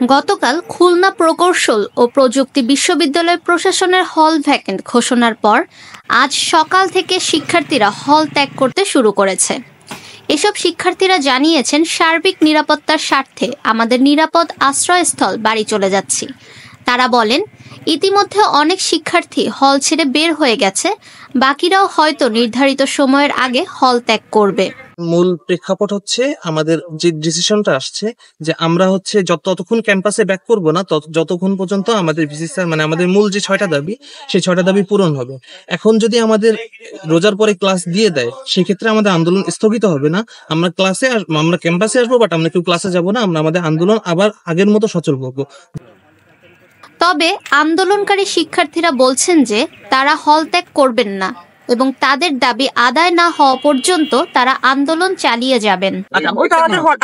গতকাল খুলনা প্রকৌশল ও প্রযুক্তি বিশ্ববিদ্যালয় প্রশাসনের হল ভ্যাকেন্ট ঘোষণার পর আজ সকাল থেকে শিক্ষার্থীরা হল ত্যাগ করতে শুরু করেছে। এসব শিক্ষার্থীরা জানিয়েছেন, সার্বিক নিরাপত্তার স্বার্থে আমাদের নিরাপদ আশ্রয়স্থল বাড়ি চলে যাচ্ছি। তারা বলেন, ইতিমধ্যে অনেক শিক্ষার্থী হল ছেড়ে বের হয়ে গেছে, বাকিরাও হয়তো নির্ধারিত সময়ের আগে হল ত্যাগ করবে। মূল প্রেক্ষাপট হচ্ছে আমাদের যে ডিসিশনটা আসছে যে আমরা হচ্ছে যতক্ষণ ক্যাম্পাসে ব্যাক করব না যতক্ষণ পর্যন্ত আমাদের ভিসি স্যার মানে আমাদের মূল যে 6টা দাবি সেই 6টা দাবি পূরণ হবে। এখন যদি আমাদের রোজার পরে ক্লাস দিয়ে দেয় সেক্ষেত্রে আমাদের আন্দোলন স্থগিত হবে না। আমরা ক্যাম্পাসে আসবো, বাট আমরা কেউ ক্লাসে যাব না। আমরা আমাদের আন্দোলন আবার আগের মতো সচল করবো। তবে আন্দোলনকারী শিক্ষার্থীরা বলছেন যে তারা হল ত্যাগ করবেন না এবং তাদের দাবি আদায় না হওয়া পর্যন্ত তারা আন্দোলন চালিয়ে যাবেন।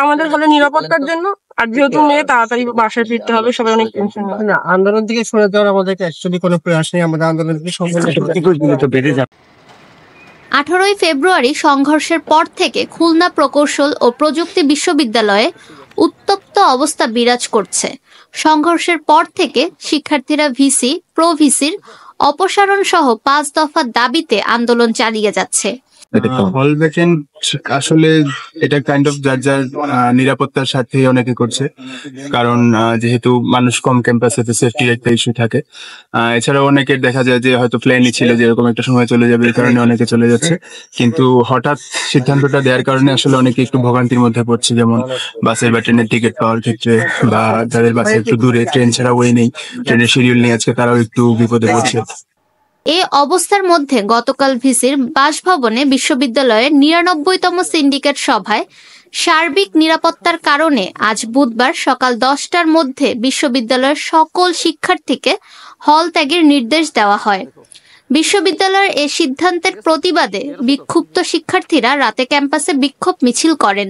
আমাদের হলে নিরাপত্তার জন্য, আর যেহেতু মেয়ে তাড়াতাড়ি বাসায় ফিরতে হবে, সবাই অনেক টেনশন। না, আন্দোলন থেকে সরে যাওয়ার আমাদের অ্যাকচুয়ালি কোনো প্রয়াস নেই। আমাদের আন্দোলন থেকে বেড়ে যাবে। 18 ফেব্রুয়ারি সংঘর্ষের পর থেকে খুলনা প্রকৌশল ও প্রযুক্তি বিশ্ববিদ্যালয়ে উত্তপ্ত অবস্থা বিরাজ করছে। সংঘর্ষের পর থেকে শিক্ষার্থীরা ভিসি, প্রো-ভিসির অপসারণ সহ 5 দফা দাবিতে আন্দোলন চালিয়ে যাচ্ছে। হল ভ্যাকেন্ট আসলে এটা কাইন্ড অফ যার যার নিরাপত্তার সাথে অনেকে করছে, কারণ যেহেতু মানুষ কম ক্যাম্পাসে, সেফটির একটা ইস্যু থাকে। এছাড়াও অনেকের দেখা যায় যে হয়তো প্ল্যানই ছিল যে এরকম একটা সময় চলে যাবে, এই কারণে অনেকে চলে যাচ্ছে। কিন্তু হঠাৎ সিদ্ধান্তটা দেওয়ার কারণে আসলে অনেকে একটু ভোগান্তির মধ্যে পড়ছে, যেমন বাসের বা ট্রেনের টিকিট পাওয়ার ক্ষেত্রে, বা যাদের বাসে একটু দূরে, ট্রেন ছাড়া ওয়ে নেই, ট্রেনের শিডিউল নেই আজকে, তারাও একটু বিপদে পড়ছে। এ অবস্থার মধ্যে গতকাল ভিসির বাসভবনে বিশ্ববিদ্যালয়ের 99তম সিন্ডিকেট সভায় সার্বিক নিরাপত্তার কারণে আজ বুধবার সকাল 10টার মধ্যে বিশ্ববিদ্যালয়ের সকল শিক্ষার্থীকে হল ত্যাগের নির্দেশ দেওয়া হয়। বিশ্ববিদ্যালয়ের এ সিদ্ধান্তের প্রতিবাদে বিক্ষুব্ধ শিক্ষার্থীরা রাতে ক্যাম্পাসে বিক্ষোভ মিছিল করেন।